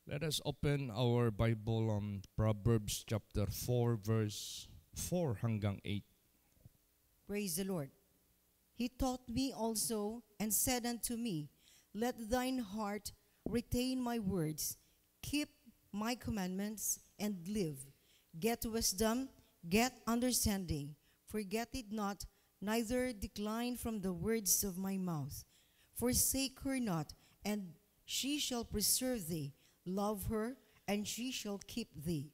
Let us open our Bible on Proverbs chapter 4 verse 4 hanggang 8. Praise the Lord. He taught me also and said unto me, Let thine heart retain my words, keep my commandments, and live. Get wisdom, get understanding. Forget it not, neither decline from the words of my mouth. Forsake her not, and she shall preserve thee. Love her, and she shall keep thee.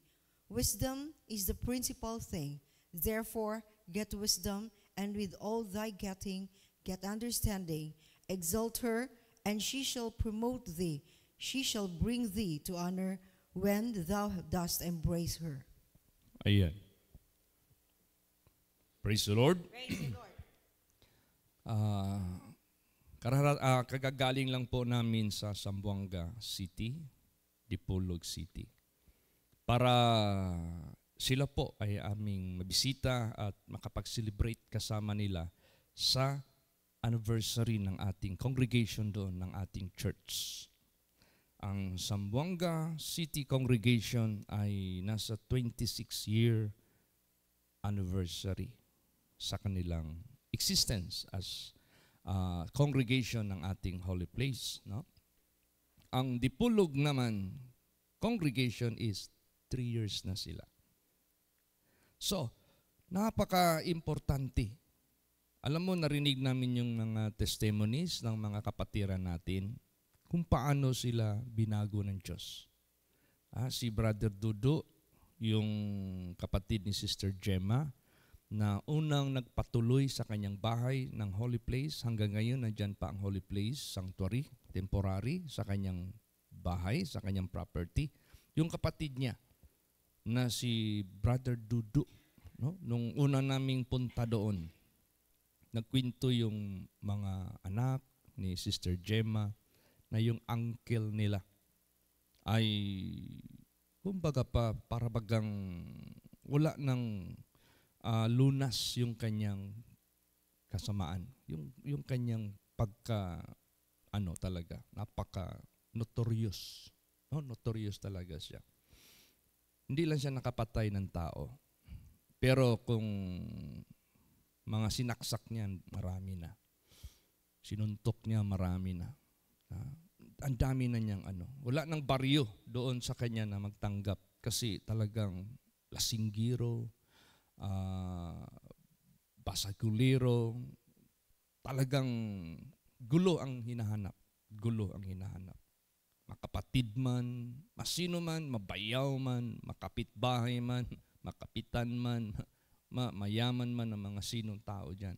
Wisdom is the principal thing. Therefore, get wisdom, and with all thy getting, get understanding. Exalt her, and she shall promote thee. She shall bring thee to honor when thou dost embrace her. Ayan. Praise the Lord. Praise the Lord. Kagagaling lang po namin sa Zamboanga City, Dipolog City. Para sila po ay aming mabisita at makapag-celebrate kasama nila sa anniversary ng ating congregation doon, ng ating church. Ang Zamboanga City Congregation ay nasa 26-year anniversary sa kanilang existence as congregation ng ating holy place. No? Ang Dipolog naman, congregation is 3 years na sila. So, napaka-importante. Alam mo, narinig namin yung mga testimonies ng mga kapatiran natin kung paano sila binago ng Diyos. Si Brother Dudu, yung kapatid ni Sister Gemma, na unang nagpatuloy sa kanyang bahay ng holy place. Hanggang ngayon, nandyan pa ang holy place, sanctuary, temporary, sa kanyang bahay, sa kanyang property. Yung kapatid niya, na si Brother Dudu, no? Nung una naming punta doon, nagkwento yung mga anak ni Sister Gemma na yung uncle nila ay kumbaga para bagang wala ng lunas yung kanyang kasamaan. Yung kanyang talaga, napaka notorious. No? Notorious talaga siya. Hindi lang siya nakapatay ng tao. Pero kung mga sinaksak niya, marami na. Sinuntok niya, marami na. Ang dami na niyang wala nang baryo doon sa kanya na magtanggap kasi talagang lasinggiro, basagulero, talagang gulo ang hinahanap. Gulo ang hinahanap. Makapatid man, masino man, mabayaw man, makapitbahay man, makapitan man, mayaman man ang mga sinong tao dyan.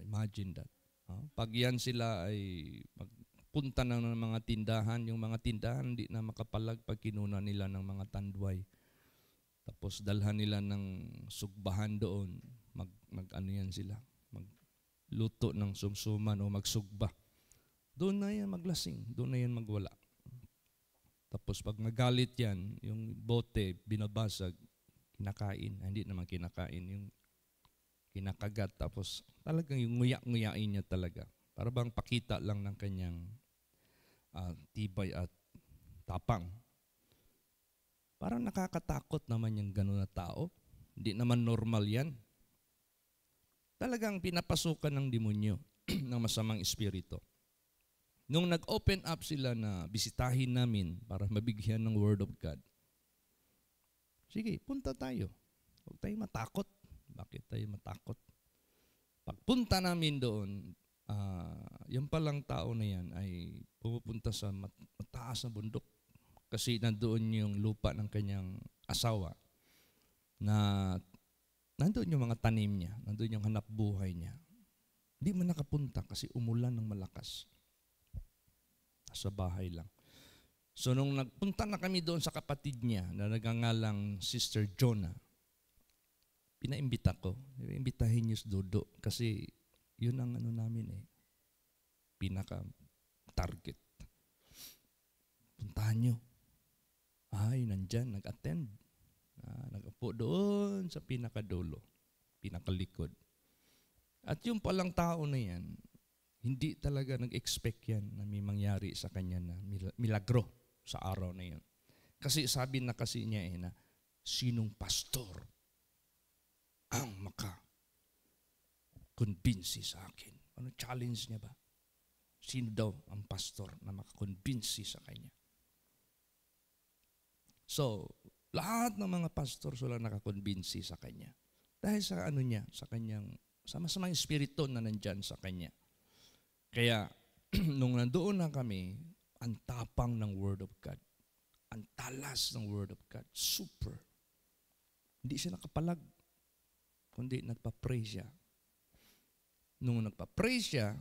Imagine that. Pag yan sila ay magpunta na ng mga tindahan, yung mga tindahan hindi na makapalag pag kinuna nila ng mga tandway. Tapos dalhan nila ng sugbahan doon, yan sila, magluto ng sumsuman o magsugba. Doon na yan maglasing, doon na yan magwala. Tapos pag magalit yan, yung bote, binabasag, kinakain. Hindi naman kinakain, yung kinakagat. Tapos talagang yung nguya-nguyain niya talaga. Para bang pakita lang ng kanyang tibay at tapang. Parang nakakatakot naman yung gano'n na tao. Hindi naman normal yan. Talagang pinapasukan ng demonyo ng masamang espiritu. Nung nag-open up sila na bisitahin namin para mabigyan ng Word of God, sige, punta tayo. Huwag tayo matakot. Bakit tayo matakot? Pagpunta namin doon, yung palang tao na yan ay pumupunta sa mataas na bundok kasi nandoon yung lupa ng kanyang asawa na nandoon yung mga tanim niya, nandoon yung hanap buhay niya. Hindi man nakapunta kasi umulan ng malakas. Sa bahay lang. So nung nagpunta na kami doon sa kapatid niya na nagangalang Sister Jonah, pinaimbita ko. Imbitahin niyo si Dodo kasi yun ang namin pinaka-target. Puntahan niyo. Ay, nandyan, nag-attend. Nag-upo doon sa pinakadulo, pinakalikod. At yung palang tao na yan, hindi talaga nag-expect yan na may mangyari sa kanya na milagro. sa araw na yun. Kasi sabi na kasi niya na sinong pastor ang makakonbinsi sa akin? Ano challenge niya ba? Sino daw ang pastor na makakonbinsi sa kanya? So, lahat ng mga pastor sila nakakonbinsi sa kanya. Dahil sa niya, sa kanyang, sa masamang espiritu na nandyan sa kanya. Kaya, nung nandoon na kami, ang tapang ng Word of God. Ang talas ng Word of God. Super. Hindi siya nakapalag, kundi nagpa-pray siya. Nung nagpa-pray siya,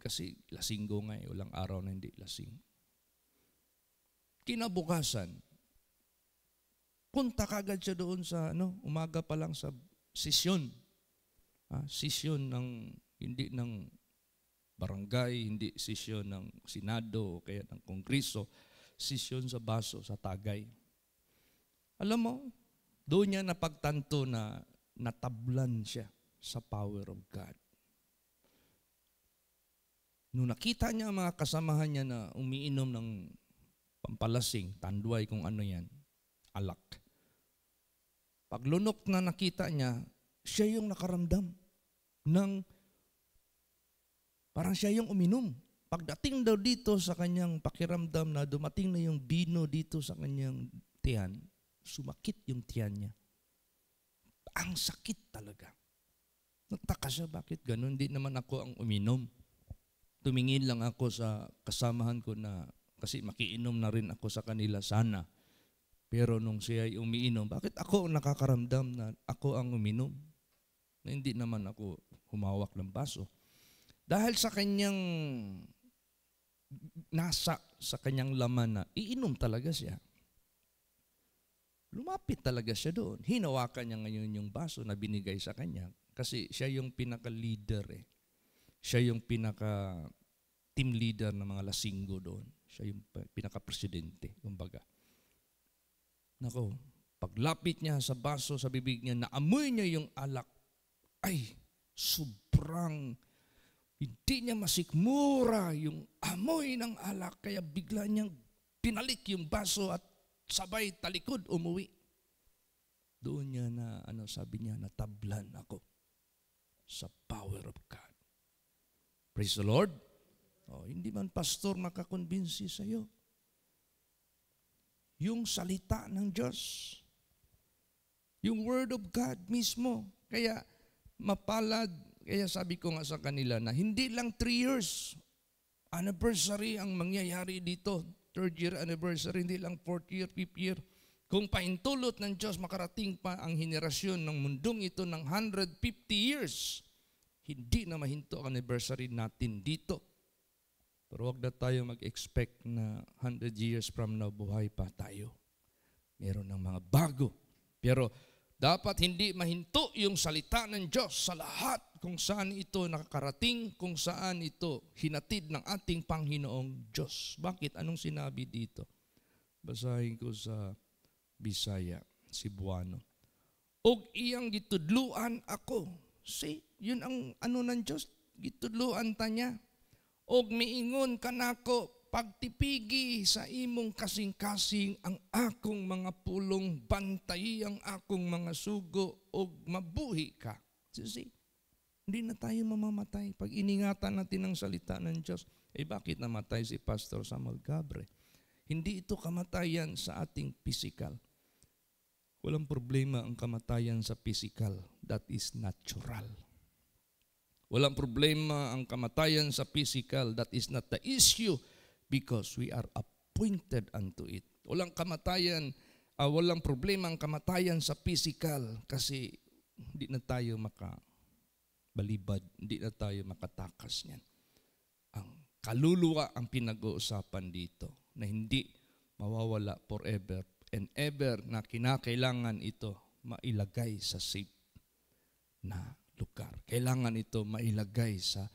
kasi lasinggo nga walang araw na hindi lasing. Kinabukasan, punta kagad siya doon sa, umaga pa lang sa sesyon. Sesyon ng, hindi ng barangay, hindi sesyon ng Senado o kaya ng Kongreso, sesyon sa Baso, sa Tagay. Alam mo, doon niya napagtanto na natablan siya sa power of God. Nung nakita niya ang mga kasamahan niya na umiinom ng pampalasing, tanduay kung ano yan, alak. Paglunok na nakita niya, siya yung nakaramdam ng parang siya yung uminom. Pagdating daw dito sa kanyang pakiramdam na dumating na yung bino dito sa kanyang tiyan, sumakit yung tiyan niya. Ang sakit talaga. Nagtaka siya, bakit ganun? Hindi naman ako ang uminom. Tumingin lang ako sa kasamahan ko na kasi makiinom na rin ako sa kanila sana. Pero nung siya ay umiinom, bakit ako nakakaramdam na ako ang uminom? Na hindi naman ako humawak ng baso. Dahil sa kanyang nasa sa kanyang laman na iinom talaga siya. Lumapit talaga siya doon. Hinawakan niya ngayon yung baso na binigay sa kanya kasi siya yung pinaka-leader eh. Siya yung pinaka-team leader ng mga lasinggo doon. Siya yung pinaka-presidente, kumbaga. Nako, paglapit niya sa baso, sa bibig niya, naamoy niya yung alak. Ay, sobrang hindi niya masikmura yung amoy ng alak. Kaya bigla niyang pinalik yung baso at sabay talikod umuwi. Doon niya na, sabi niya, natablan ako sa power of God. Praise the Lord. Hindi man pastor makakonbinsi sa iyo. Yung salita ng Diyos. Yung Word of God mismo. Kaya mapalad, kaya sabi ko nga sa kanila na hindi lang 3 years anniversary ang mangyayari dito. 3rd year anniversary, hindi lang 4th year, 5th year. Kung paintulot ng Diyos, makarating pa ang henerasyon ng mundong ito ng 150 years. Hindi na mahinto ang anniversary natin dito. Pero huwag na tayo mag-expect na 100 years from now, buhay pa tayo. Meron ng mga bago. Pero dapat hindi mahinto yung salita ng Diyos sa lahat kung saan ito nakakarating, kung saan ito hinatid ng ating Panginoong Diyos. Bakit? Anong sinabi dito? Basahin ko sa Bisaya, Cebuano. Og iyang gitudluan ako. See, yun ang ng Diyos. Gitudluan ta niya. Og miingon kanako, pagtipigi sa imong kasing-kasing ang akong mga pulong, bantay ang akong mga sugo, og mabuhi ka. See, hindi na tayo mamamatay. Pag iningatan natin ang salita ng Diyos, bakit namatay si Pastor Samuel Gabre? Hindi ito kamatayan sa ating physical. Walang problema ang kamatayan sa physical. That is natural. Walang problema ang kamatayan sa physical. That is not the issue because we are appointed unto it. Walang walang problema ang kamatayan sa physical kasi hindi na tayo makabalibad, hindi na tayo makatakas niyan. Ang kaluluwa ang pinag-uusapan dito na hindi mawawala forever and ever na kinakailangan ito mailagay sa safe na lugar. Kailangan ito mailagay sa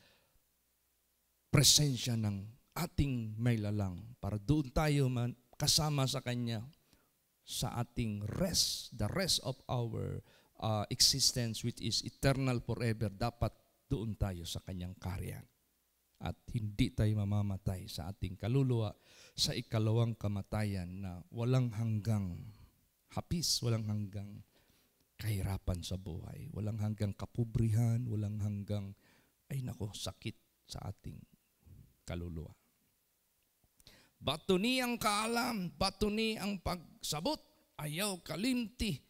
presensya ng ating maylalang para doon tayo kasama sa Kanya sa ating rest, the rest of our existence which is eternal forever. Dapat doon tayo sa Kanyang kaharian. at hindi tayo mamamatay sa ating kaluluwa sa ikalawang kamatayan na walang hanggang hapis, walang hanggang kahirapan sa buhay, walang hanggang kapobrihan, walang hanggang, sakit sa ating kaluluwa. Bato ni ang kaalam, bato ni ang pagsabot, ayaw kalimti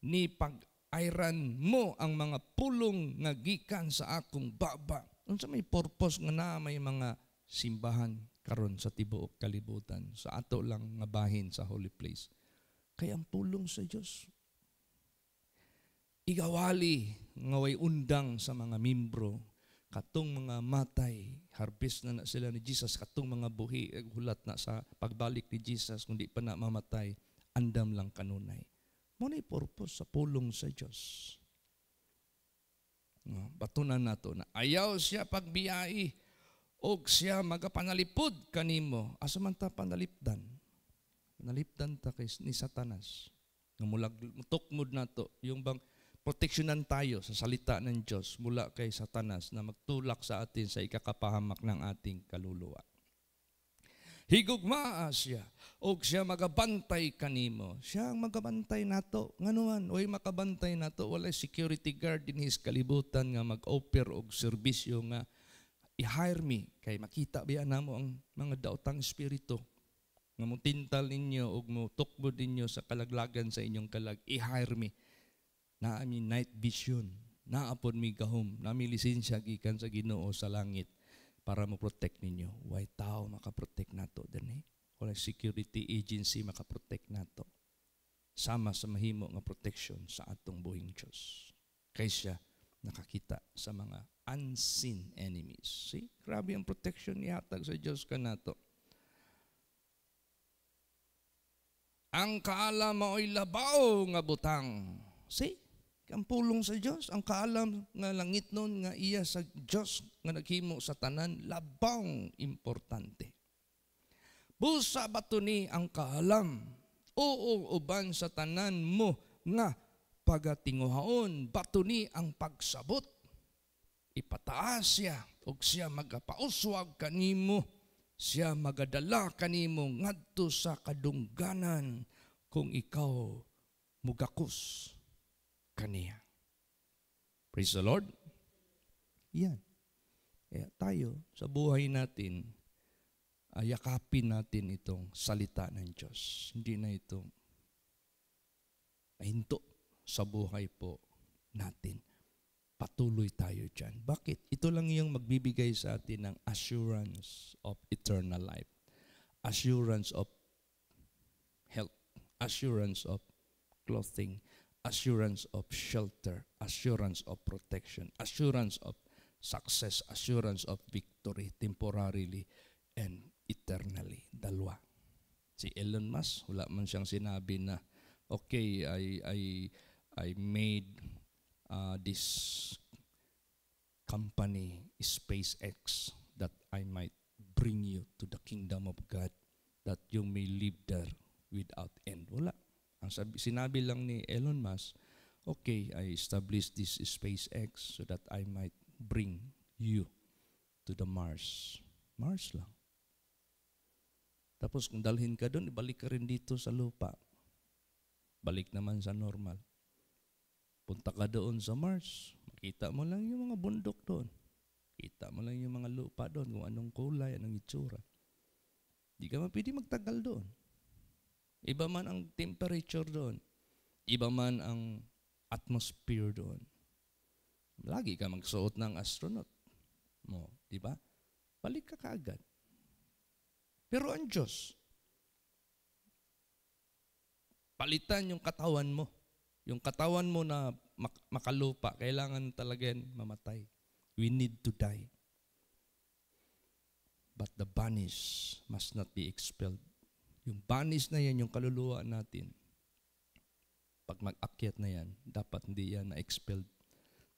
ni pag-ayran mo ang mga pulong nga gikan sa akong baba. Unsa may purpose nga na may mga simbahan karon sa tibuok kalibutan, sa ato lang nga bahin sa holy place. Kaya ang pulong sa Dios igawali nga way undang sa mga membro, katong mga matay, harvest na sila ni Jesus, katong mga buhi, hulat na sa pagbalik ni Jesus, kundi pa na mamatay, andam lang kanunay. Muna purpose sa pulong sa Diyos. Batunan nato na ayaw siya pagbiyai, o siya magapanalipod kanimo. Asa man ta panalipdan? Panalipdan ta kay ni Satanas. Mulag tukmod nato, yung bang proteksyonan tayo sa salita ng Diyos mula kay Satanas na magtulak sa atin sa ikakapahamak ng ating kaluluwa. Higugmaa siya, o siya magabantay kanimo. Siya ang magabantay nato. Nganuan, oy makabantay nato, walay security guard din his kalibutan nga mag-offer og serbisyo nga i-hire me, kay makita biya namo ang mga daotang espiritu nga mutintal ninyo o mutukbod ninyo sa kalaglagan sa inyong kalag, i-hire me. Na amin night vision, naapod mi gahom, nami lisensya gikan sa Ginoo sa langit para mo protect ninyo. Why tao makaprotect nato din wala security agency makaprotect nato. Sama sa mahimo nga protection sa atong buhing Dios. Kaysa nakakita sa mga unseen enemies. See, grabe ang protection ihatag sa Dios kanato. Ang kaalam mao'y labaw nga butang. See? Ang pulong sa Diyos, ang kaalam nga langit nun nga iya sa Diyos nga naghimo sa tanan, labang importante. Busa bato ni ang kaalam, oo uban sa tanan mo nga pagatinguhaon, bato ni ang pagsabot. Ipataas siya, o siya magapauswag kanimo, siya magadala kanimo ngadto sa kadungganan kung ikaw mugakos kaniya. Praise the Lord. Yan. Kaya tayo sa buhay natin, yakapin natin itong salita ng Diyos. Hindi na ito mahinto sa buhay po natin. Patuloy tayo dyan. Bakit? Ito lang yung magbibigay sa atin ng assurance of eternal life. Assurance of health. Assurance of clothing. Assurance of shelter, assurance of protection, assurance of success, assurance of victory, temporarily and eternally. Dalawa. Si Elon Musk, wala man siyang sinabi na, okay, I made this company, SpaceX, that I might bring you to the kingdom of God, that you may live there without end. Wala. Ang sinabi lang ni Elon Musk, okay, I established this SpaceX so that I might bring you to the Mars. Mars lang. Tapos kung dalhin ka doon, ibalik ka rin dito sa lupa. Balik naman sa normal. Punta ka doon sa Mars, makita mo lang yung mga bundok doon. Kita mo lang yung mga lupa doon, kung anong kulay, anong itsura. Di ka pwede magtagal doon. Iba man ang temperature doon. Iba man ang atmosphere doon. Lagi ka magsuot ng astronaut mo, di ba? Balik ka kaagad. Pero ang Diyos, palitan yung katawan mo. Yung katawan mo na makalupa, kailangan talaga yan mamatay. We need to die. But the banis must not be expelled. Yung banis na yan, yung kaluluwa natin, pag mag-akyat na yan, dapat hindi yan na-expelled.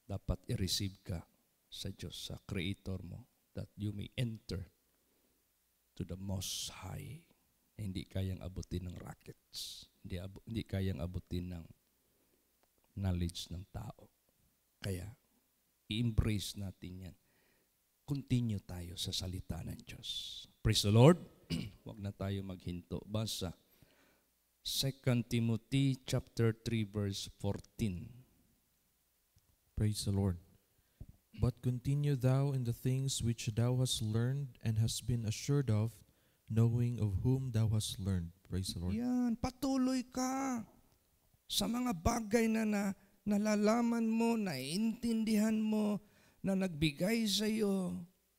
Dapat i-receive ka sa Diyos, sa Creator mo, that you may enter to the Most High. Hindi kayang abutin ng rockets. Hindi kayang abutin ng knowledge ng tao. Kaya, i-embrace natin yan. continue tayo sa salita ng Diyos. Praise the Lord. Huwag na tayo maghinto. Basa 2 Timothy chapter 3 verse 14. Praise the Lord. But continue thou in the things which thou hast learned and hast been assured of, knowing of whom thou hast learned. Praise the Lord. Yan, patuloy ka sa mga bagay na nalalaman mo, naiintindihan mo, na nagbigay sa iyo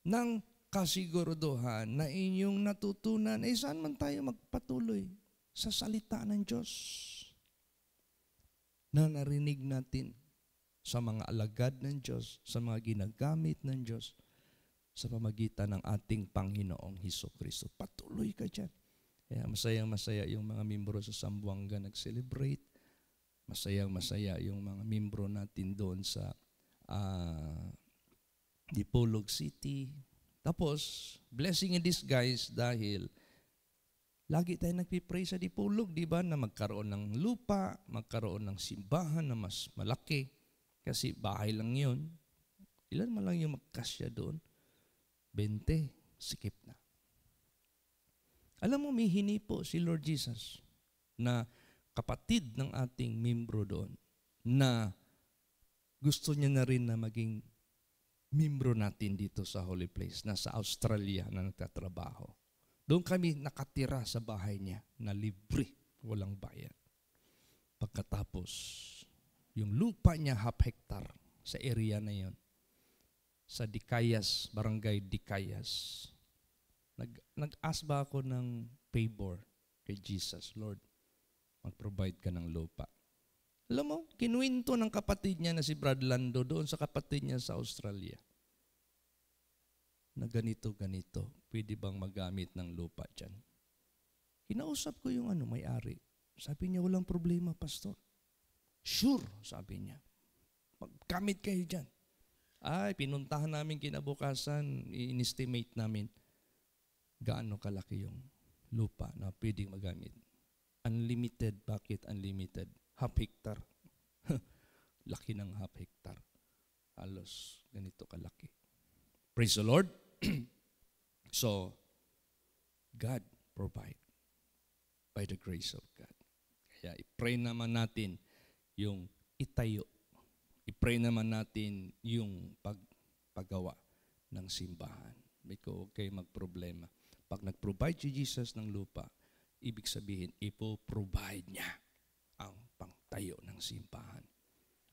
ng kasiguraduhan na inyong natutunan. Saan man tayo magpatuloy? Sa salita ng Diyos na narinig natin sa mga alagad ng Diyos, sa mga ginagamit ng Diyos, sa pamagitan ng ating Panginoong Hesukristo. Patuloy ka dyan. Kaya masayang-masaya yung mga membro sa Zamboanga nag-celebrate. Masayang-masaya yung mga membro natin doon sa Dipolog City. Tapos, blessing in disguise dahil lagi tayo nagpipray sa Dipolog, di ba? Na magkaroon ng lupa, magkaroon ng simbahan na mas malaki. Kasi bahay lang yun. Ilan man lang yung magkasya doon? 20. Sikip na. Alam mo, may hinipo si Lord Jesus na kapatid ng ating membro doon na gusto niya na rin na maging membro natin dito sa Holy Place, na sa Australia na nagtatrabaho. Doon kami nakatira sa bahay niya na libre, walang bayad. Pagkatapos, yung lupa niya 1/2 hectare sa area na yon, sa Dicayas, Barangay Dicayas. Nag-ask ba ako ng favor kay Jesus, Lord, mag-provide ka ng lupa. Alam mo, kinuwento ng kapatid niya na si Brad Lando doon sa kapatid niya sa Australia na ganito, pwede bang magamit ng lupa dyan? Kinausap ko yung may-ari. Sabi niya, walang problema, pastor. Sure, sabi niya. Magkamit kayo dyan. Ay, pinuntahan namin kinabukasan, in-estimate namin gaano kalaki yung lupa na pwedeng magamit. Unlimited. Bakit unlimited? 1/2 hectare. Laki ng 1/2 hectare. Halos ganito kalaki. Praise the Lord. So, God provide by the grace of God. Kaya i-pray naman natin yung itayo. I-pray naman natin yung paggawa ng simbahan. Huwag kayo magproblema. Pag nag-provide si Jesus ng lupa, ibig sabihin, ipo-provide niya ang pangtayo ng simbahan.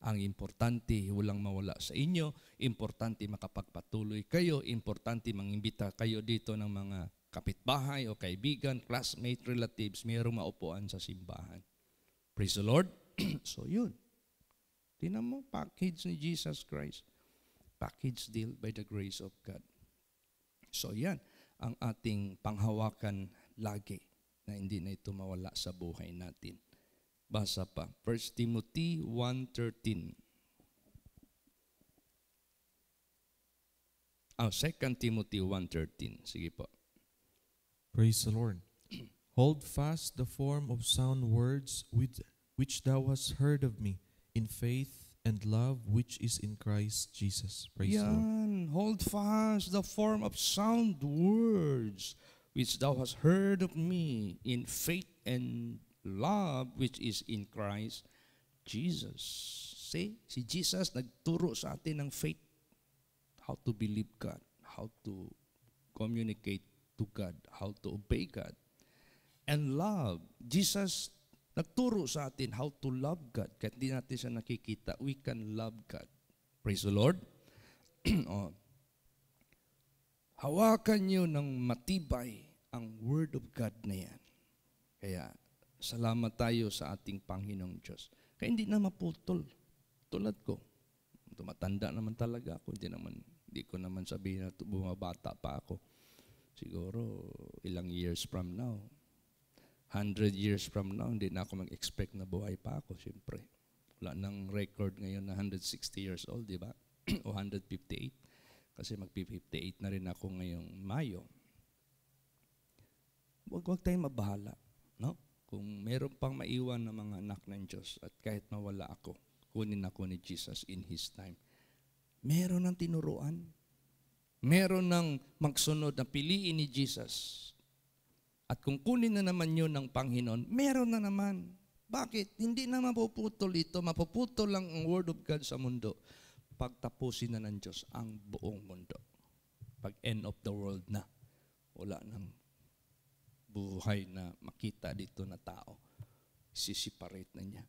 Ang importante, walang mawala sa inyo. Importante makapagpatuloy kayo. Importante mangimbita kayo dito ng mga kapitbahay o kaibigan, classmate, relatives, mayroong maupuan sa simbahan. Praise the Lord. So yun. Tingnan mo, package ni Jesus Christ. Package deal by the grace of God. So yan ang ating panghawakan lagi na hindi na ito mawala sa buhay natin. Basa pa, 1 Timothy 1:13. 2 Timothy 1:13. Sige po. Praise the Lord. Hold fast the form of sound words which thou hast heard of me, in faith and love which is in Christ Jesus. Praise the Lord. Yan, hold fast the form of sound words which thou hast heard of me, in faith and love which is in Christ Jesus. See, si Jesus nagturo sa atin ng faith, how to believe God, how to communicate to God, how to obey God. And love, Jesus nagturo sa atin how to love God. Kahit di natin siya nakikita, we can love God. Praise the Lord. Hawakan nyo ng matibay ang Word of God na yan. Kaya, salamat tayo sa ating Panginoong Diyos. Kaya hindi na maputol. Tulad ko. Tumatanda naman talaga ako. Hindi ko naman sabihin na bumabata pa ako. Siguro, ilang years from now. 100 years from now, hindi na ako mag-expect na buhay pa ako, siyempre. Wala nang record ngayon na 160 years old, di ba? O 158. Kasi mag-58 na rin ako ngayong Mayo. Huwag tayong mabahala, no? Kung meron pang maiwan na mga anak ng Diyos at kahit mawala ako, kunin ako ni Jesus in His time. Meron ng tinuruan. Meron ng magsunod na piliin ni Jesus. At kung kunin na naman yun ng Panginoon, meron na naman. Bakit? Hindi na mapuputol ito. Mapuputol lang ang Word of God sa mundo. Pagtapusin na ng Diyos ang buong mundo. Pag end of the world na. Wala nang buhay na makita dito na tao. Sisiparate na niya.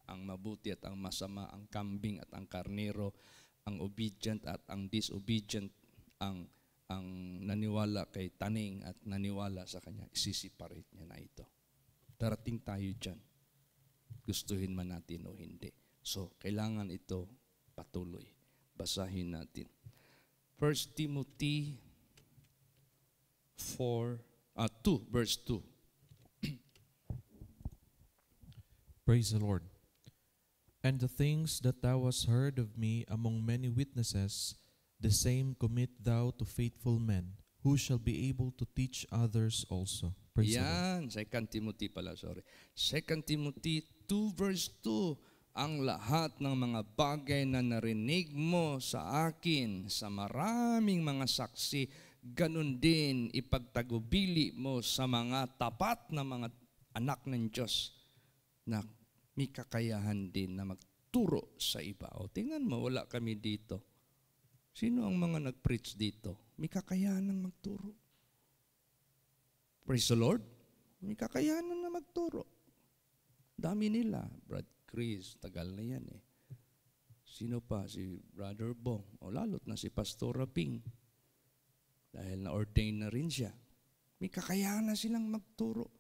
Ang mabuti at ang masama, ang kambing at ang karnero, ang obedient at ang disobedient, ang naniwala kay taning at naniwala sa kanya, isisiparate niya na ito. Darating tayo dyan. Gustuhin man natin o hindi. So, kailangan ito patuloy. Basahin natin. 1 Timothy 2, verse 2. Praise the Lord. And the things that thou hast heard of me among many witnesses, the same commit thou to faithful men, who shall be able to teach others also. Praise the Lord. 2 Timothy pala, sorry. 2 Timothy 2 verse 2, ang lahat ng mga bagay na narinig mo sa akin, sa maraming mga saksi, ganun din ipagtagubili mo sa mga tapat na mga anak ng Diyos na may kakayahan din na magturo sa iba. O, tingnan mo, wala kami dito. Sino ang mga nag-preach dito? May kakayahan ng magturo. Praise the Lord. May kakayahan na magturo. Dami nila. Brad Chris, tagal na yan eh. Sino pa? Si Brother Bong. O lalot na si Pastor Raping. Dahil na-ordain na rin siya. May kakayahan na silang magturo.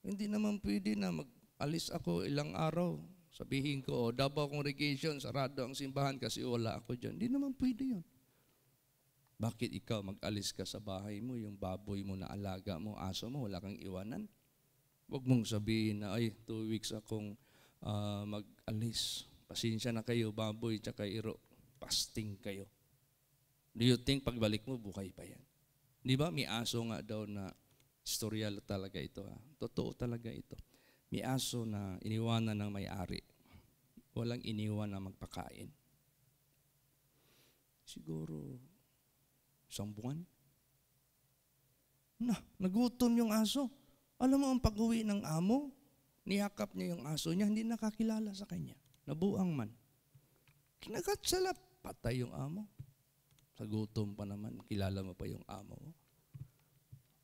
Hindi naman pwede na mag-alis ako ilang araw. Sabihin ko, Davao Congregation, sarado ang simbahan kasi wala ako dyan. Hindi naman pwede yun. Bakit ikaw mag-alis ka sa bahay mo, yung baboy mo na alaga mo, aso mo, wala kang iwanan? Huwag mong sabihin na, 2 weeks akong mag-alis. Pasensya na kayo, baboy, tsaka iro. Fasting kayo. Do you think pagbalik mo, buhay pa yan? Di ba? May aso nga daw na historial talaga ito. Totoo talaga ito. May aso na iniwanan ng may-ari. Walang iniwan na magpakain. Siguro 1 buwan. Nagutom yung aso. Alam mo ang pag-uwi ng amo, niyakap niya yung aso niya, hindi nakakilala sa kanya. Nabuang man. Kinagatsalap, patay yung amo. Sa gutom pa naman, kilala mo pa yung amo mo.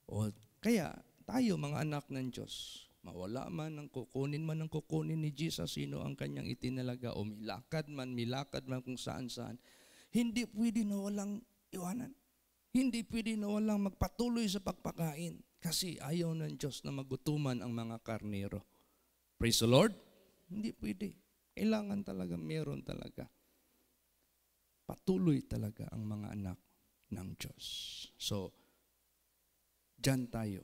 O kaya, tayo mga anak ng Diyos, mawala man ng kukunin ni Jesus, sino ang kanyang itinalaga, o milakad man kung saan-saan, hindi pwede na walang iwanan. Hindi pwede na walang magpatuloy sa pagpakain kasi ayaw ng Diyos na magutuman ang mga karnero. Praise the Lord? Hindi pwede. Kailangan talaga, meron talaga. Patuloy talaga ang mga anak ng Diyos. So, dyan tayo.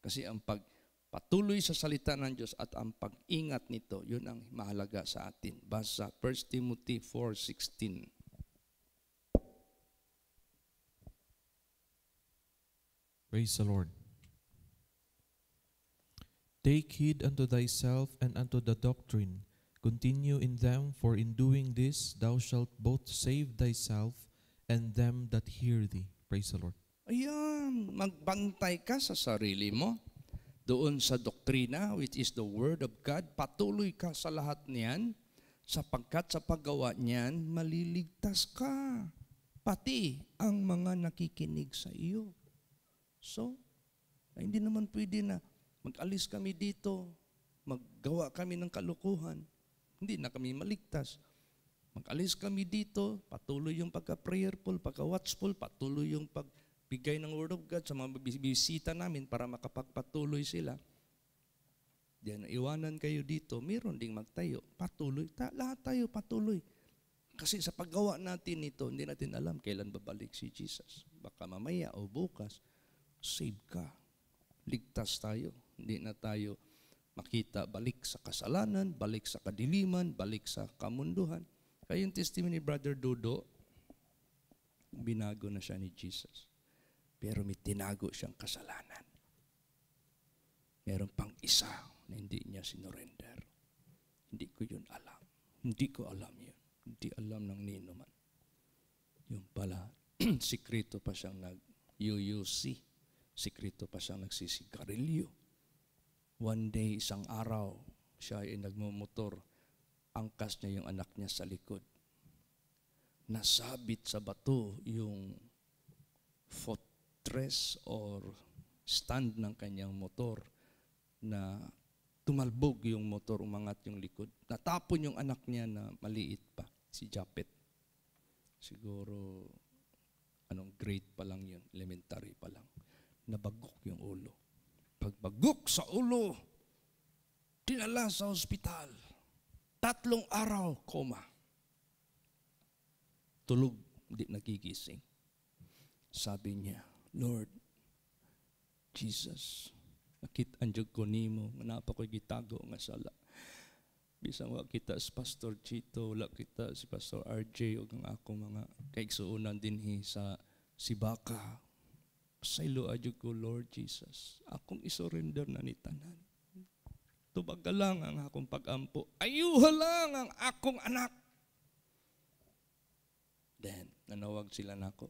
Kasi ang pagpatuloy sa salita ng Diyos at ang pag-ingat nito, yun ang mahalaga sa atin. Basa 1 Timothy 4:16. Praise the Lord. Take heed unto thyself and unto the doctrine. Continue in them, for in doing this thou shalt both save thyself and them that hear thee. Praise the Lord. Ayan, magbantay ka sa sarili mo. Doon sa doktrina, which is the Word of God, patuloy ka sa lahat niyan, sapagkat sa paggawa niyan, maliligtas ka. Pati ang mga nakikinig sa iyo. So, hindi naman pwede na mag-alis kami dito, maggawa kami ng kalukuhan, hindi na kami maligtas. Mag-alis kami dito, patuloy yung pagka-prayerful, pagka-watchful, patuloy yung pagbigay ng Word of God sa mga bisita namin para makapagpatuloy sila. Diyan, iwanan kayo dito, meron ding magtayo, patuloy. Lahat tayo patuloy. Kasi sa paggawa natin ito, hindi natin alam kailan babalik si Jesus. Baka mamaya o bukas, save ka. Ligtas tayo. Hindi na tayo makita balik sa kasalanan, balik sa kadiliman, balik sa kamunduhan. Kaya yung testimony ni Brother Dodo, binago na siya ni Jesus. Pero may tinago siyang kasalanan. Meron pang isa na hindi niya sinurrender. Hindi ko yun alam. Hindi ko alam yun. Hindi alam ng nino man. Yung pala, sikreto pa siyang nag-UUC. Sikreto pa siyang nagsisigarilyo. One day, isang araw, siya ay nagmumotor. Angkas niya yung anak niya sa likod. Nasabit sa bato yung footrest or stand ng kanyang motor na tumalbog yung motor, umangat yung likod. Natapon yung anak niya na maliit pa, si Japet. Siguro, grade pa lang yun, elementary pa lang. Nabagok yung ulo. Pagbagok sa ulo, dinala sa ospital. 3 araw, coma. Tulog, hindi nagigising. Sabi niya, Lord, Jesus, nakit-anjog ko nimo, manapa ko'y gitago nga sala. Bisang wala kita si Pastor Chito, wala kita si Pastor RJ, o ang akong mga kaigsuunan dinhi sa Sibaka. Pasaylo adjog ko, Lord Jesus, akong isurrender na ni tanan. Tubag ka lang ang akong pag-ampo. Ayuha lang ang akong anak. Then, nanawag sila nako.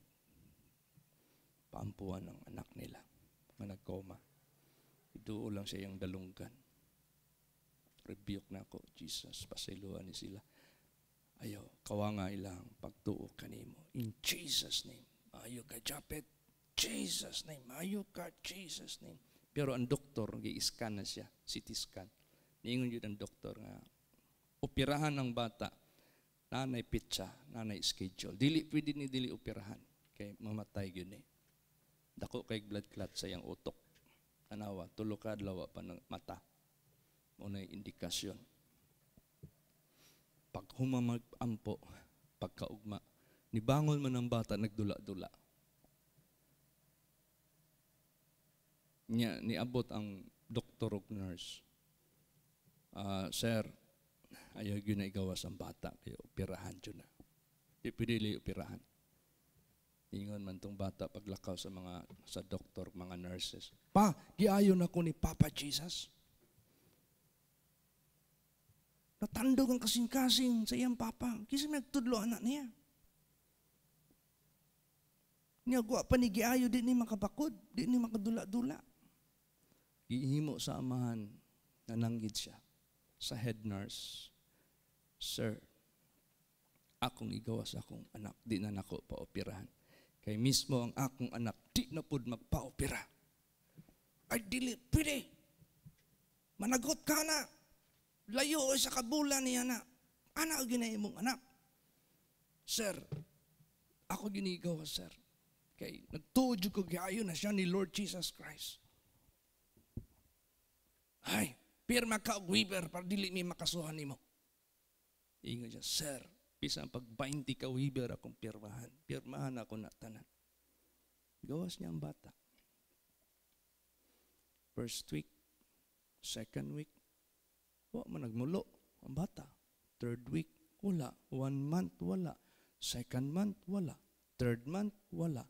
Paampuan ng anak nila. Mga nagkoma. Iduo lang siya yung dalunggan. Rebuke na ako, Jesus, pasiluan ni sila. Ayaw, kawanga ilang pagtuo kanimo. In Jesus' name. Ayaw ka, Japet. Jesus' name. Ayaw ka, Jesus' name. Pero ang doktor, nag-i-scan na siya, CT scan. Niingon yun ang doktor nga, operahan ng bata, nanay pitsa, nanay schedule. Pwede ni dili operahan. Kay mamatay yun eh. Dako kay blood clot sa iyang utok. Anawa, tulokad lawa pa ng mata. Unay indikasyon. Pag humamag-ampo, pagkaugma, nibangon man ang bata, nagdula-dula. Niabot ang doktor o nurse. Sir, ayaw yun na igawas ang bata, kaya operahan yun na. Ipidili operahan. Ingon man tong bata paglakaw sa doktor, mga nurses. Pa, giayon ako ni Papa Jesus. Natandog ang kasing-kasing sa iyang papa. Kasi nagtudlo anak niya. Niya guwa pa ni giayo, di ni makabakod, di ni makadula-dula. Gihimo sa amahan, nananggid siya sa head nurse. Sir, akong igawas akong anak, di na nako paoperahan. Kay mismo ang akong anak, di na pud magpaopera. Ay, dili, pwede. Managot ka na. Layo sa kabulan niya na. Anak, ginay mong anak. Sir, ako ginigawas, sir. Kay nagtuod ko gayo na siya ni Lord Jesus Christ. Ay, pirma ka og waiver para dili mi makasuhan nimo. Ingon siya, sir, bisang pag 20 ka waiver akong pirmahan. Pirmahan ako na tanan. Gawas niya ang bata. First week, second week, wa man nagmulo ang bata. Third week, wala. 1 month, wala. Second month, wala. Third month, wala.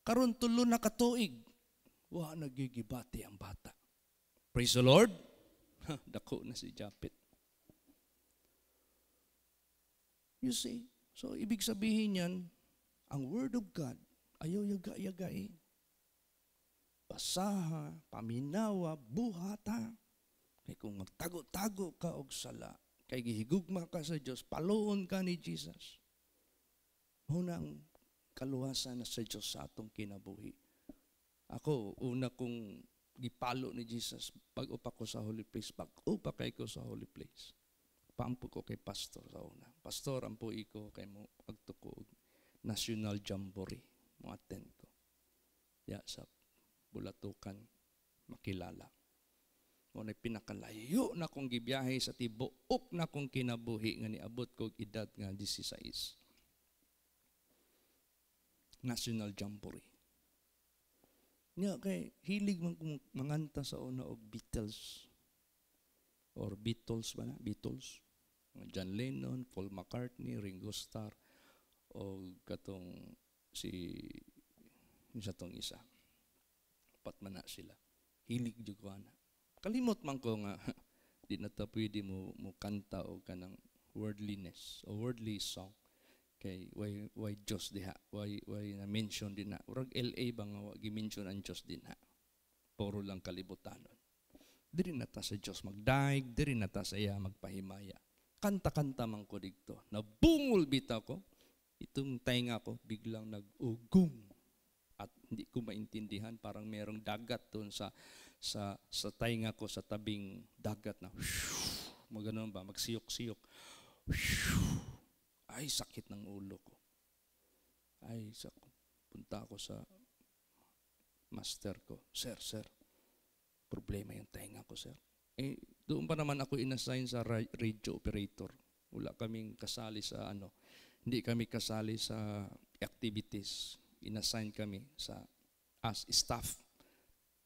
Karon 3 na katuig, wa nagigibati ang bata. Praise the Lord. Dako na si Japet. You see, so ibig sabihin yan, ang Word of God, ayaw yaga-yagain. Basaha, paminawa, buhata. Kaya kung magtago-tago ka og sala, kay gihigugma ka sa Diyos, paluon ka ni Jesus. Munang kaluwasan na sa Diyos sa atong kinabuhi. Ako, una kong gipalo ni Jesus, pag-upa ko sa holy place, pag-upa kay ko sa holy place. Paampo ko kay pastor sa una. Pastor, ampo ko kay mo pagtukog. National Jamboree, mo attend ko. Ya, sa Bulatukan, makilala. Muna pinakalayo na kong gibiyahe sa tibuok na kong kinabuhi nga niabot ko edad nga 16. National Jamboree. Nga kay hilig man kong manganta sa una og Beatles or Beatles ba na? Beatles. John Lennon, Paul McCartney, Ringo Starr o katong sa tong isa. Pat man na sila. Hilig jud ko ana. Kalimot man ko nga di na ta pwede mo kanta o kanang worldliness o worldly song. kay why Dios diha, why na mention din na. Urag LA ba nga gi-mention ang Dios din ha. Puro lang kalibutanon. Diri na ta sa Dios magdaig, diri na ta sa iya magpahimaya. Kanta-kanta man ko dito. Nabungol bitaw ko. Itong tainga ko biglang nag-ugong. At hindi ko maintindihan, parang merong dagat doon sa tainga ko sa tabing dagat na maganoon ba, magsiyok-siyok. Ay, sakit ng ulo ko. Ay, punta ako sa master ko. Sir, problema yung tainga ko, sir. Doon pa naman ako inassign sa radio operator. Wala kaming kasali sa hindi kami kasali sa activities. Inassign kami as staff.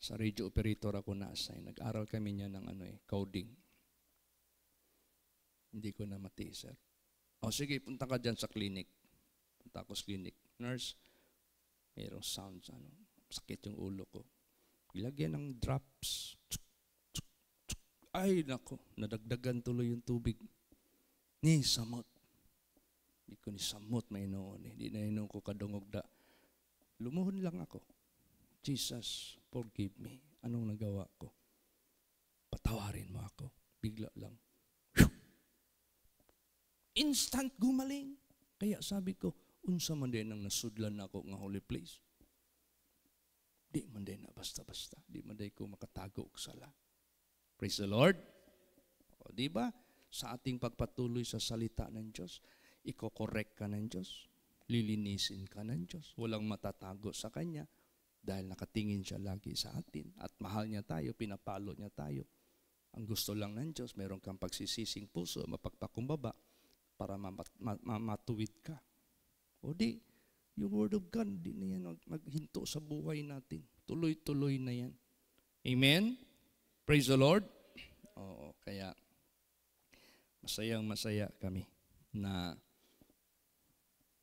Sa radio operator ako na-assign. Nag-aral kami niya ng coding. Hindi ko na mati, sir. Sige, punta ka dyan sa clinic. Punta ako sa clinic. Nurse, mayroong sounds, sakit yung ulo ko. Ilagyan ng drops. Ay, nako, nadagdagan tuloy yung tubig. Ni samot. Hindi ko ni samot may noon. Hindi na inom ko kadungog da. Lumuhon lang ako. Jesus, forgive me. Anong nagawa ko? Patawarin mo ako. Bigla lang. Instant gumaling. Kaya sabi ko, unsa man din ang nasudlan ako ng holy place. Di man din na basta-basta. Di man din ko makatago og sala. Praise the Lord. O, di ba? Sa ating pagpatuloy sa salita ng Diyos, iko-correct ka ng Diyos. Lilinisin ka ng Diyos. Walang matatago sa Kanya dahil nakatingin siya lagi sa atin. At mahal niya tayo, pinapalo niya tayo. Ang gusto lang ng Diyos, meron kang pagsisising puso, mapagpakumbaba, para matuwid ka. O di, yung Word of God, di na yan maghinto sa buhay natin. Tuloy-tuloy na yan. Amen? Praise the Lord. Oo, kaya masayang-masaya kami na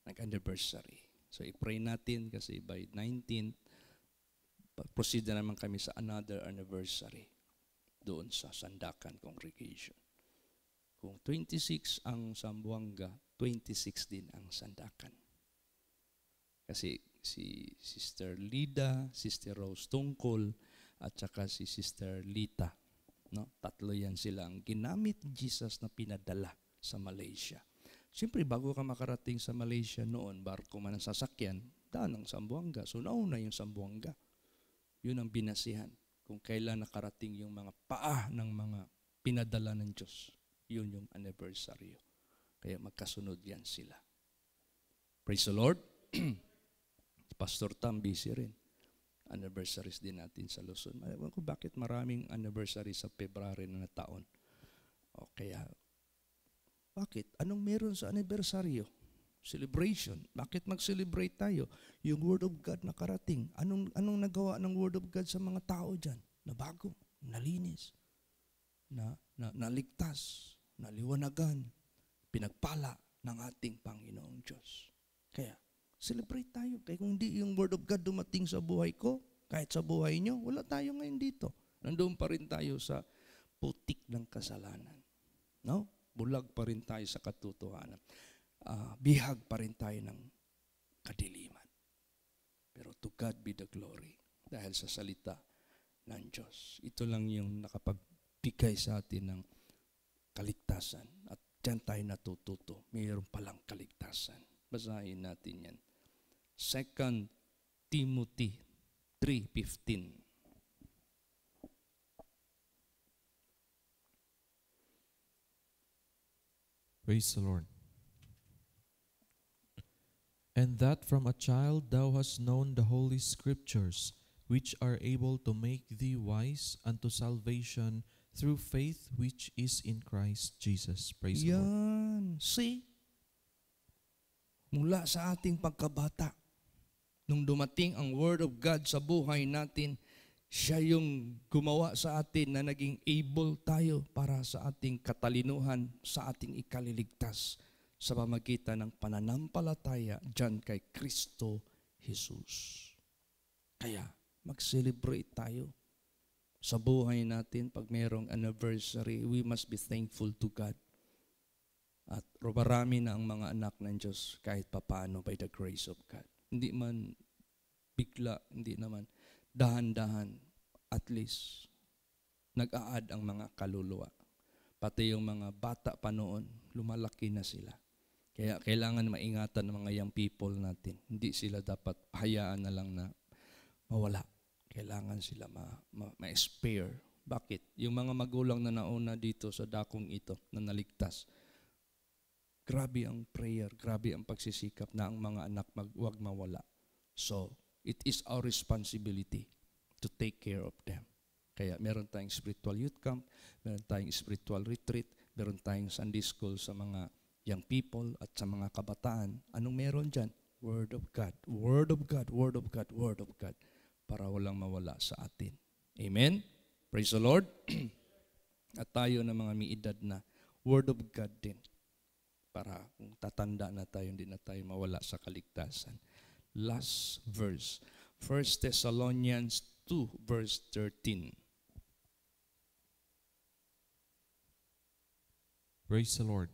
nag-anniversary. So, i-pray natin kasi by 19th, proceed na naman kami sa another anniversary doon sa Sandakan Congregation. Kung 26 ang Zamboanga, 26 din ang Sandakan. Kasi si Sister Lida, Sister Rose Tungkol, at saka si Sister Lita. No? Tatlo yan sila ang ginamit ni Jesus na pinadala sa Malaysia. Siyempre, bago ka makarating sa Malaysia noon, barko man ang sasakyan, daan ang Zamboanga. So, nauna yung Zamboanga. Yun ang binasihan. Kung kailan nakarating yung mga paa ng mga pinadala ng Diyos. Yun yung anniversary. Kaya magkasunod yan sila. Praise the Lord. Pastor Tam, busy rin. Anniversaries din natin sa Luzon. Ewan ko bakit maraming anniversary sa February na taon. O kaya, bakit? Anong meron sa anniversary? Celebration. Bakit mag-celebrate tayo? Yung Word of God nakarating. Anong nagawa ng Word of God sa mga tao dyan? Na bago, nalinis, naligtas, naliwanagan, pinagpala ng ating Panginoong Diyos. Kaya, celebrate tayo. Kaya kung di yung Word of God dumating sa buhay ko, kahit sa buhay nyo, wala tayo ngayon dito. Nandoon pa rin tayo sa putik ng kasalanan. No? Bulag pa rin tayo sa katotohanan. Bihag pa rin tayo ng kadiliman. Pero to God be the glory dahil sa salita ng Diyos. Ito lang yung nakapagbigay sa atin ng kaligtasan. At dyan tayo natututo. Mayroon palang kaligtasan. Basahin natin yan. 2 Timothy 3:15. Praise the Lord. And that from a child thou hast known the holy scriptures, which are able to make thee wise unto salvation through faith which is in Christ Jesus. Praise the Lord. Yan. See? Mula sa ating pagkabata, nung dumating ang Word of God sa buhay natin, siya yung gumawa sa atin na naging able tayo para sa ating katalinuhan, sa ating ikaliligtas sa pamagitan ng pananampalataya dyan kay Kristo Jesus. Kaya, mag-celebrate tayo sa buhay natin. Pag mayroong anniversary, we must be thankful to God. At marami na ang mga anak ng Diyos kahit papaano by the grace of God. Hindi man bigla, hindi naman dahan-dahan, at least nag-a-add ang mga kaluluwa. Pati yung mga bata pa noon, lumalaki na sila. Kaya kailangan maingatan ng mga young people natin. Hindi sila dapat hayaan na lang na mawala. Kailangan sila ma-spare. Bakit? Yung mga magulang na nauna dito sa dakong ito na naligtas, grabe ang prayer, grabe ang pagsisikap na ang mga anak wag mawala. So, it is our responsibility to take care of them. Kaya meron tayong spiritual youth camp, meron tayong spiritual retreat, meron tayong Sunday school sa mga young people at sa mga kabataan. Anong meron dyan? Word of God, Word of God, Word of God, Word of God, para walang mawala sa atin. Amen? Praise the Lord. At tayo na mga may edad na, Word of God din. Para kung tatanda na tayo, hindi na tayo mawala sa kaligtasan. Last verse, 1 Thessalonians 2, verse 13. Praise the Lord.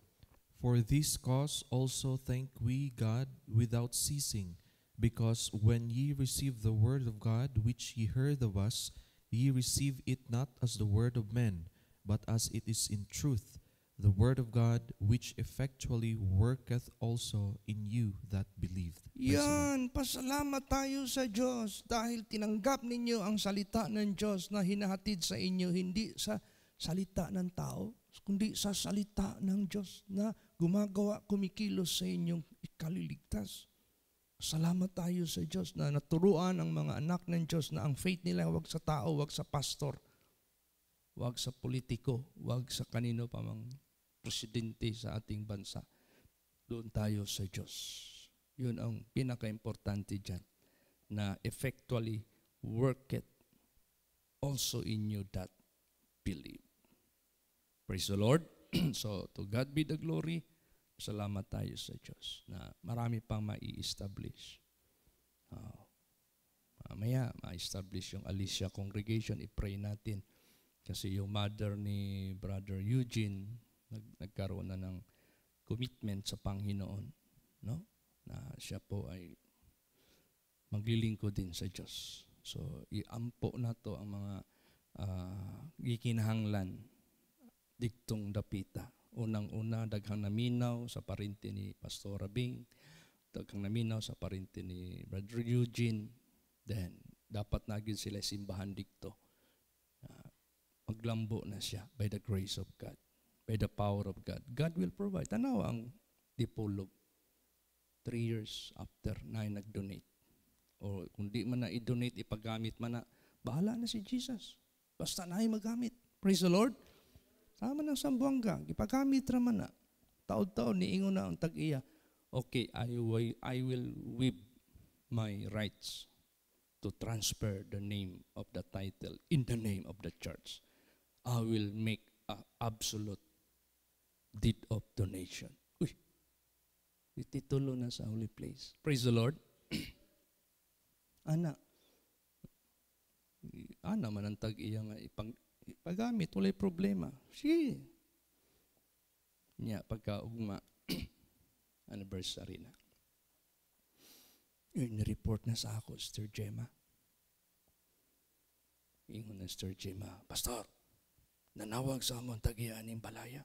For this cause also thank we God without ceasing, because when ye received the word of God which ye heard of us, ye receive it not as the word of men, but as it is in truth, the word of God which effectually worketh also in you that believed. Praise the Lord. Yan, pasalamat tayo sa Diyos dahil tinanggap ninyo ang salita ng Diyos na hinahatid sa inyo, hindi sa salita ng tao, kundi sa salita ng Diyos na gumagawa, kumikilos sa inyong ikaliligtas. Salamat tayo sa Diyos na naturuan ang mga anak ng Diyos na ang faith nila wag sa tao, wag sa pastor, wag sa politiko, wag sa kanino pa mang presidente sa ating bansa. Doon tayo sa Diyos. Yun ang pinaka-importante dyan, na effectually work it also in you that believe. Praise the Lord. So, to God be the glory. Salamat tayo sa Diyos na marami pang mai-establish. Mamaya, ma-establish yung Alicia Congregation. I-pray natin. Kasi yung mother ni Brother Eugene, nagkaroon na ng commitment sa Panginoon. No? Na siya po ay maglilingkod din sa Diyos. So, iampo na to ang mga gikinahanglan digtong dapita. Unang-una, daghang naminaw sa parinti ni Pastor Bing, daghang naminaw sa parinti ni Brother Eugene, then dapat naging sila simbahan dikto. Maglambo na siya by the grace of God, by the power of God. God will provide. Tanaw ang Dipolog, 3 years after na nag-donate. O kung di man na i-donate, ipagamit man na, bahala na si Jesus. Basta na ay magamit. Praise the Lord. Sama ng Sambuanga, ipagamit raman na. Taon-taon, niingon na ang tag-iya. Okay, I will waive my rights to transfer the name of the title in the name of the church. I will make an absolute deed of donation. Uy, ititulo na sa holy place. Praise the Lord. Ana man ang tag-iya nga ipagamit, walay problema. Sige. Nya, pagka-ugma, anniversary na. Yun, report na sa ako, Sister Gemma. Ingon na Sister Gemma, Pastor, nanawag sa among tag-iyaan ng balaya.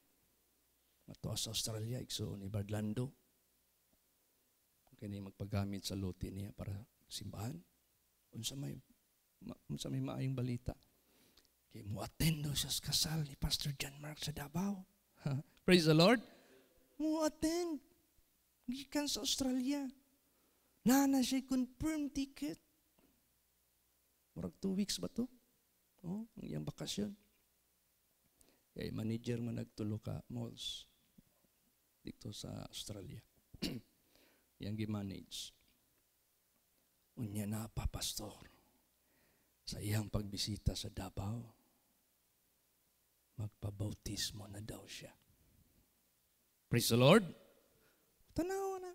Mato sa Australia, igsoon ni Badlando. Kaya magpagamit sa lote niya para simbahan. Unsa may maayong balita. Kaya mo-attend daw siya sa kasal ni Pastor John Mark sa Davao. Praise the Lord. Mo-attend. Gikan sa Australia. Na siya confirm ticket. Murag 2 weeks ba to? Oh, ang iyang bakasyon. Kaya manager man nagtulo ka malls dito sa Australia. Yang gi-manage. Unya na pa, Pastor. Sa iyang pagbisita sa Davao, magpabautismo na daw siya. Praise the Lord. Tanawa na.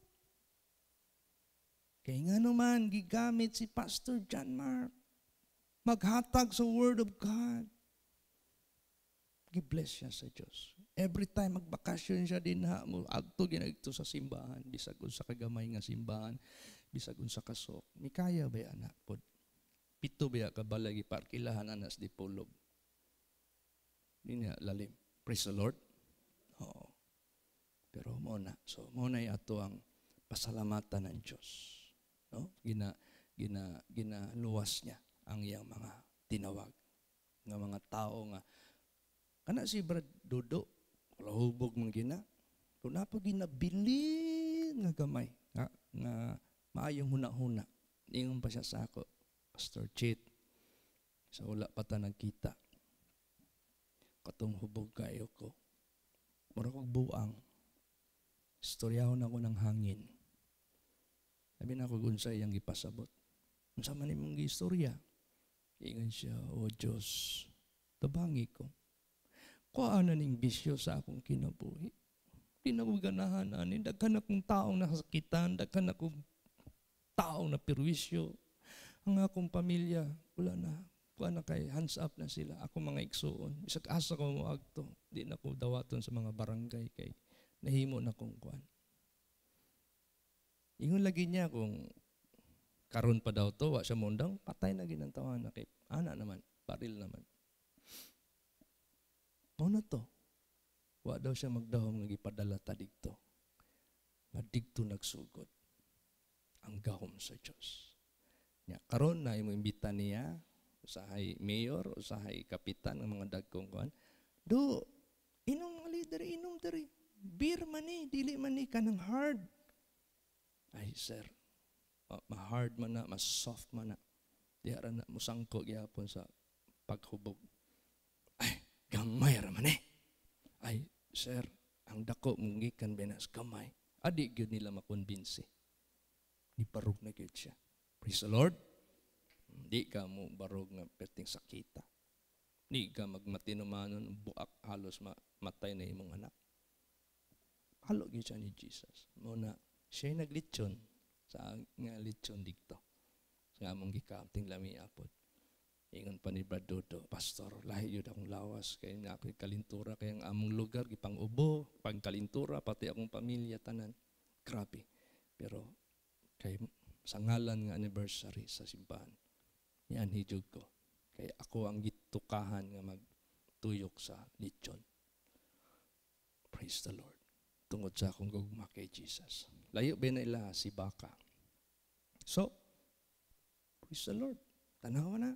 Kaya nga naman, gigamit si Pastor John Mark. Maghatag sa Word of God. gi-bless siya sa Dios. Every time magbakasyon siya din ha, mo adto ginagto sa simbahan, bisag unsa kagamay nga simbahan, bisag unsa ka sok. Mikaya ba ana pod? Pito ba ka balagi parkilahan anas di pulog. Dinya lalim. Praise the Lord. Oo. Pero mo na. So mo na ato ang pasalamatan ng Dios. No? Ginaluwas niya ang iyang mga tinawag nga mga tao nga kana si Brad Dodo wala hubog man gina kung napo ginabilin nga gamay nga maayong huna-huna ingon pa siya sa ako, Pastor Chit, sa wala pa ta nagkita katong hubog kayo ko mura kong buang istoryahon ako ng hangin sabi na ako unsay iyang ipasabot unsa man imong gistorya. Ingon siya, O Diyos, tabangi ko. Kuhaan na ning bisyo sa akong kinabuhi. Di na ko ganahan ani. Daghan akong taong nasakitan, daghan akong taong na perwisyo. Ang akong pamilya, wala na. Kuhaan na kay, hands up na sila. Ako mga igsuon. Isag asa ko mo agto. Di na ko dawaton sa mga barangay kay nahimo na kong kuhaan. Ingon lagi niya kung karon pa daw to, wa siya mundang, patay na ginantawan na kay ana naman, baril naman. Ano to? Wa daw siya magdahom nga gipadala ta didto. Nga didto nagsugod ang gahom sa Dios. Nya karon na imo imbita niya usahay mayor, usahay kapitan ng mga dagkong kuan. Do inom nga leader, inom diri. Beer man ni, dili man ni kanang hard. Ay sir, ma-hard man na, mas-soft man na. Diara na, musangko gyapon sa paghubog. Ay, gamay raman eh. Ay, sir, ang dako mong gikan benas gamay. Adi gyud nila makonbinsi. Di barog na gyud siya. Praise the Lord. Di ka mo barog nga perting sakita. Di ka magmatinumanon, buak halos matay na imong anak. Halo gyud siya ni Jesus. Muna, siya naglitsyon sa nga litsyon dito. Sa among gikaamting lami apod. Ingon pa ni Brad Dodo, Pastor, lahi yun akong lawas. Kaya nga ako'y kalintura. Kaya ang among lugar, gipang ubo, pang kalintura, pati akong pamilya, tanan. Grabe. Pero, kay sa ngalan nga anniversary sa simbahan, yan hijog ko. Kaya ako ang gitukahan nga magtuyok sa litsyon. Praise the Lord. Tungod sa akong gugma kay Jesus. Layo ba na ila si Baka. So, praise the Lord. Tanawa na.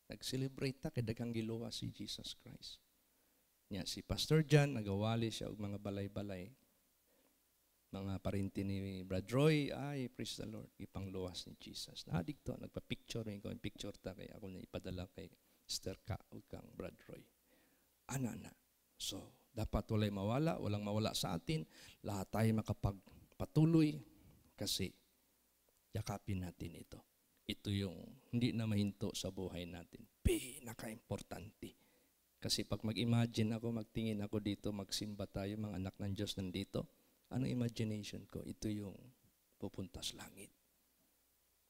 Nag-celebrate ta kay daghang giluwa si Jesus Christ. Nya si Pastor John nagawali siya og mga balay-balay. Mga parente ni Brad Roy, ay praise the Lord, ipangluwas ni Jesus. Dito nagpa-picture ko, picture ta kay ako na ipadala kay Sister Ka ug kang Brad Roy. Ana. So, dapat walang mawala sa atin. Lahat tayo makapagpatuloy kasi yakapin natin ito. Ito yung hindi na mahinto sa buhay natin. Pinaka-importante. Kasi pag mag-imagine ako, magtingin ako dito, magsimba tayo, mga anak ng Diyos nandito, anong imagination ko? Ito yung pupunta sa langit.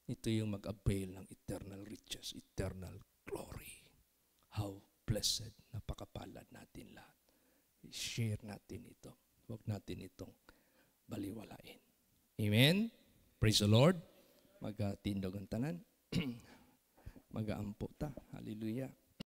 Ito yung mag-avail ng eternal riches, eternal glory. How blessed, napakapalad natin lahat. I-share natin ito. Huwag natin itong baliwalain. Amen? Praise the Lord. Mag-tindog ang tanan. Mag-aampo ta. Hallelujah.